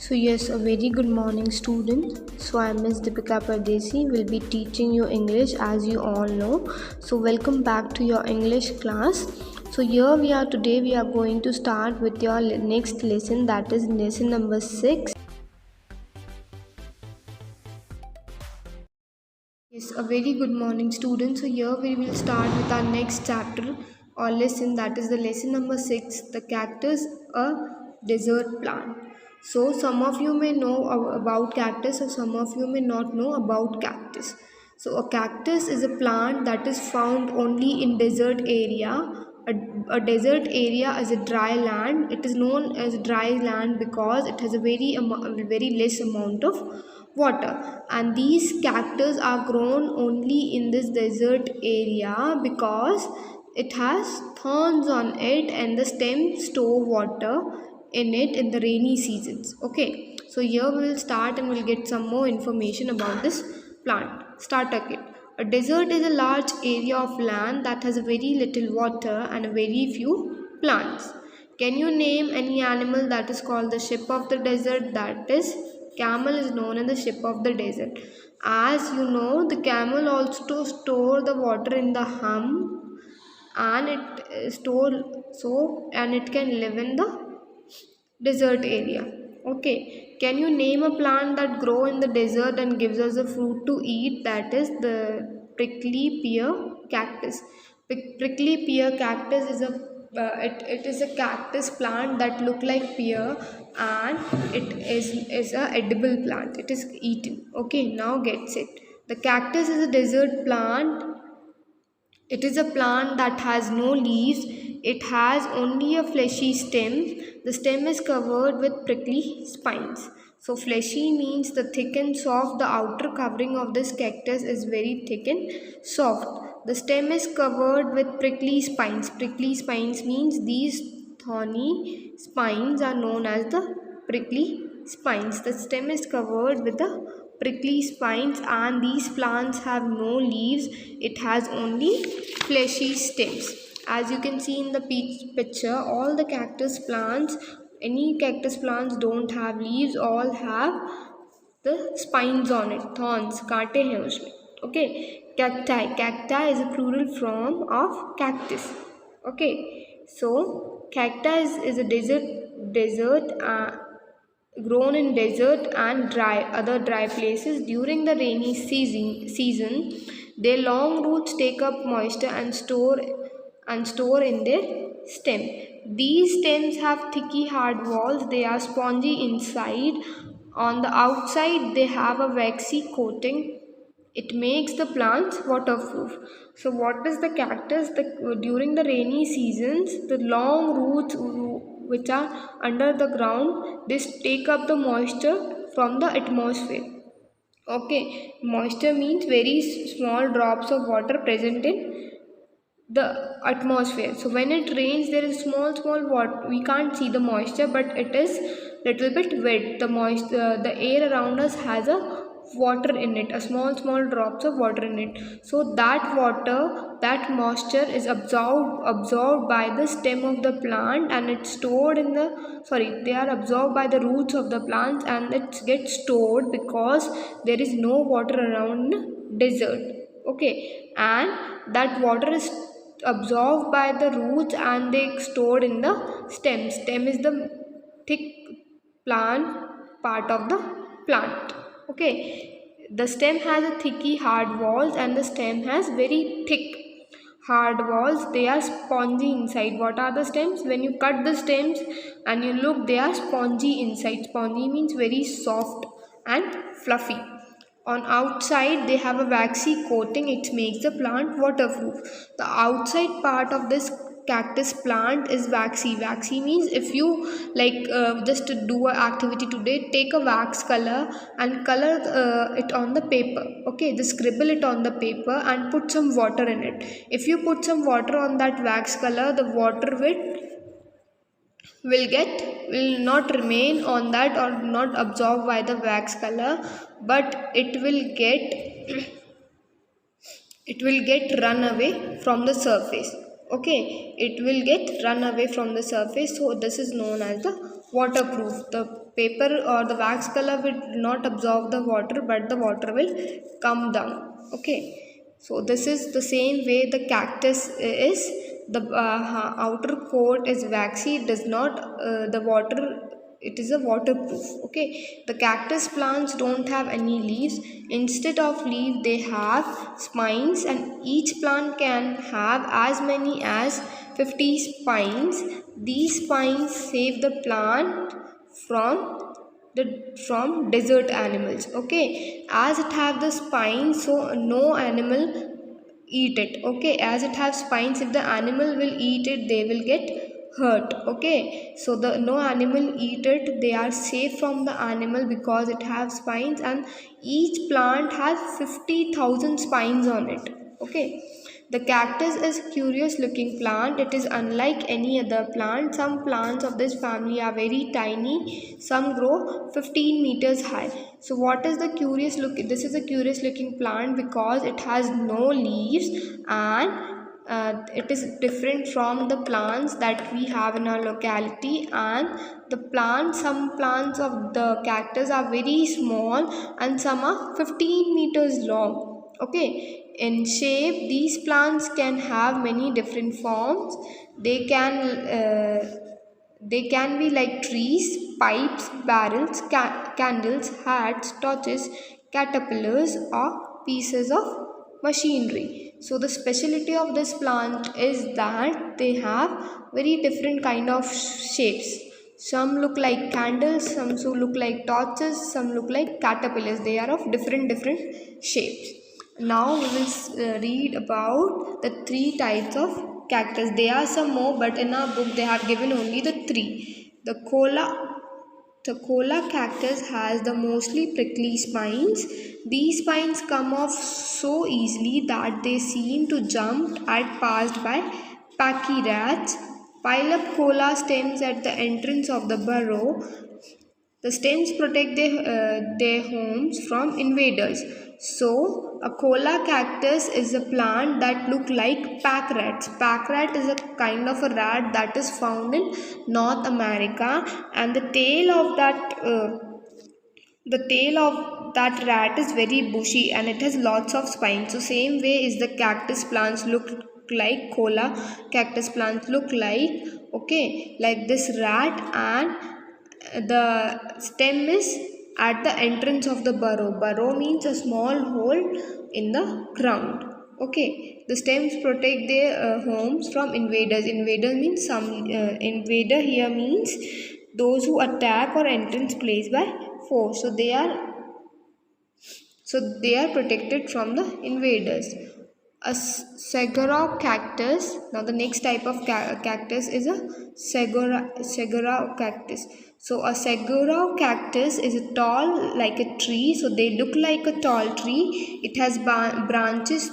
So yes, a very good morning student. So I am Ms. Deepika Pardesi, will be teaching you English as you all know. So welcome back to your English class. So here we are going to start with your next lesson, that is lesson number 6. Yes, a very good morning students. So here we will start with our next chapter or lesson, that is the lesson number 6, the cactus, a desert plant. So some of you may know about cactus or some of you may not know about cactus. So a cactus is a plant that is found only in desert area. A desert area is a dry land. It is known as dry land because it has a very less amount of water, and these cactus are grown only in this desert area because it has thorns on it and the stems store water in it in the rainy seasons. Okay, so here we will start and we'll get some more information about this plant. Starter kit. A desert is a large area of land that has very little water and very few plants. Can you name any animal that is called the ship of the desert? That is, camel is known as the ship of the desert. As you know, the camel also store the water in the hump, and it can live in the desert area. Okay, can you name a plant that grow in the desert and gives us a fruit to eat? That is the prickly pear cactus. Prickly pear cactus is it is a cactus plant that look like pear, and it is a edible plant. It is eaten. Okay, now gets it. The cactus is a desert plant. It is a plant that has no leaves. It has only a fleshy stem. The stem is covered with prickly spines. So fleshy means the thick and soft. The outer covering of this cactus is very thick and soft. The stem is covered with prickly spines. Prickly spines means these thorny spines are known as the prickly spines. The stem is covered with the prickly spines, and these plants have no leaves. It has only fleshy stems. As you can see in the picture, all the cactus plants, any cactus plants don't have leaves, all have the spines on it, thorns, कांटे हैं उसमें. Okay, cacti is a plural form of cactus. Okay, so cacti is a desert grown in desert and other dry places. During the rainy season, their long roots take up moisture and store in their stem. These stems have thicky hard walls. They are spongy inside. On the outside they have a waxy coating. It makes the plants waterproof. So what is the cactus? During the rainy seasons, the long roots which are under the ground, they take up the moisture from the atmosphere. Okay, moisture means very small drops of water present in the atmosphere. So when it rains, there is small water. We can't see the moisture, but it is little bit wet. The air around us has a water in it, a small drops of water in it. So that moisture is absorbed by the stem of the plant, and it's stored in they are absorbed by the roots of the plants, and it gets stored because there is no water around desert. Okay, and that water is absorbed by the roots and they stored in the stem. Stem is the thick plant part of the plant. Okay, the stem has a thicky hard walls, and the stem has very thick hard walls. They are spongy inside. What are the stems? When you cut the stems and you look, they are spongy inside. Spongy means very soft and fluffy. On outside they have a waxy coating. It makes the plant waterproof. The outside part of this cactus plant is waxy. Waxy means if you just to do an activity today, take a wax color and color it on the paper. Okay, just scribble it on the paper and put some water in it. If you put some water on that wax color, the water will not remain on that or not absorbed by the wax color, but it will get run away from the surface. Okay, it will get run away from the surface. So this is known as the waterproof. The paper or the wax color will not absorb the water, but the water will come down. Okay, so this is the same way the cactus is. The outer coat is waxy, it does not the water, it is a waterproof. Okay, the cactus plants don't have any leaves. Instead of leaf they have spines, and each plant can have as many as 50 spines. These spines save the plant from from desert animals. Okay, as it have the spines, so no animal eat it. Okay, as it has spines, if the animal will eat it, they will get hurt. Okay, so the no animal eat it, they are safe from the animal because it has spines, and each plant has 50,000 spines on it. Okay, the cactus is a curious looking plant. It is unlike any other plant. Some plants of this family are very tiny. Some grow 15 meters high. So what is the curious look? This is a curious looking plant because it has no leaves, and it is different from the plants that we have in our locality. And the plants, some plants of the cactus are very small, and some are 15 meters long. Okay, in shape these plants can have many different forms. They can be like trees, pipes, barrels, candles, hats, torches, caterpillars, or pieces of machinery. So the specialty of this plant is that they have very different kind of shapes. Some look like candles, some so look like torches, some look like caterpillars. They are of different shapes. Now we will read about the three types of cactus. There are some more, but in our book they have given only the three. The kola cactus has the mostly prickly spines. These spines come off so easily that they seem to jump at passed by packy rats. Pile up kola stems at the entrance of the burrow. The stems protect their homes from invaders. So, a kola cactus is a plant that look like pack rats. Pack rat is a kind of a rat that is found in North America, and the tail of that rat is very bushy and it has lots of spines. So, same way is the cactus plants look like kola cactus plants look like. Okay, like this rat, and the stem is at the entrance of the burrow. Burrow means a small hole in the ground. Okay, the stems protect their homes from invaders. Invader means some invader here means those who attack or entrance place by force. So they are protected from the invaders. A saguaro cactus. Now the next type of cactus is a saguaro cactus. So a saguaro cactus is a tall like a tree. So they look like a tall tree. It has branches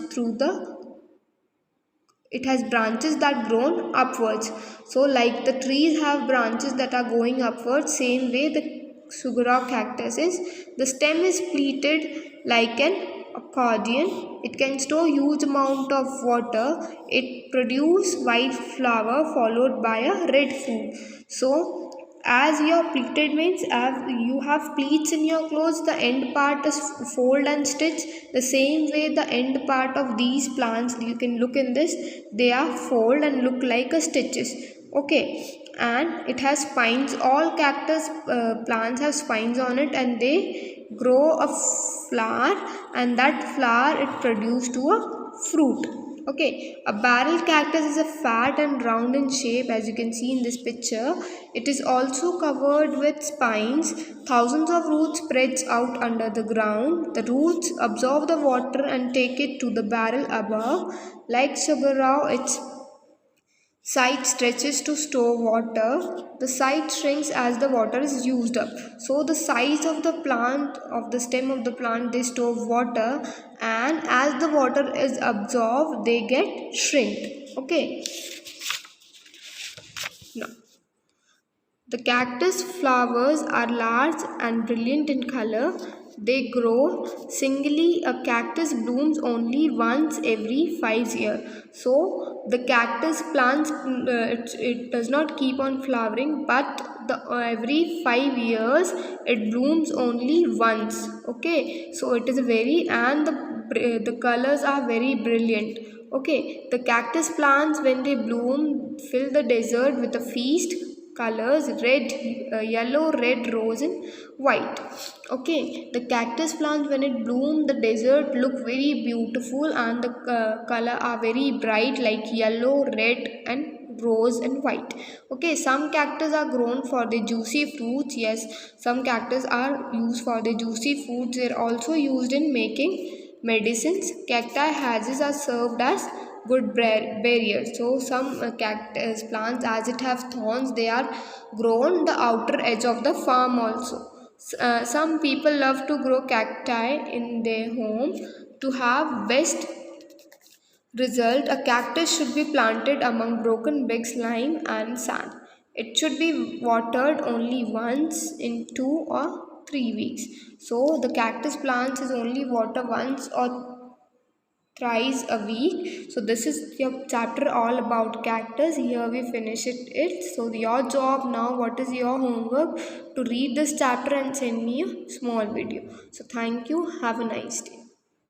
that grown upwards. So like the trees have branches that are going upwards, same way the saguaro cactus is. The stem is pleated like an accordion. It can store huge amount of water. It produce white flower followed by a red fruit. So as your pleated means, as you have pleats in your clothes, the end part is fold and stitch. The same way the end part of these plants, you can look in this, they are fold and look like a stitches. Okay, and it has spines. All cactus plants have spines on it, and they grow a flower, and that flower it produce to a fruit. Okay, a barrel cactus is a fat and round in shape, as you can see in this picture. It is also covered with spines. Thousands of roots spreads out under the ground. The roots absorb the water and take it to the barrel above. Like saguaro, its side stretches to store water. The side shrinks as the water is used up. So the size of the plant, of the stem of the plant, they store water, and as the water is absorbed, they get shrinked. Okay. Now The cactus flowers are large and brilliant in color. They grow singly. A cactus blooms only once every 5 years. So the cactus plants, it does not keep on flowering, but every 5 years it blooms only once. Okay, so it is very, and the colors are very brilliant. Okay, the cactus plants when they bloom fill the desert with a feast. Colors red, yellow, red, rose and white. Okay, the cactus plants when it bloom the desert look very beautiful, and the color are very bright like yellow, red and rose and white. Okay, some cactus are grown for the juicy fruits. Yes, some cactus are used for the juicy fruits. They are also used in making medicines. Cacti hedges are served as good barriers. So some cactus plants, as it have thorns, they are grown the outer edge of the farm also. Some people love to grow cacti in their home to have best result. A cactus should be planted among broken bricks, lime and sand. It should be watered only once in 2 or 3 weeks. So the cactus plants is only water once or thrice a week. So this is your chapter all about cactus. Here we finish it. So your job now, what is your homework? To read this chapter and send me a small video. So thank you. Have a nice day.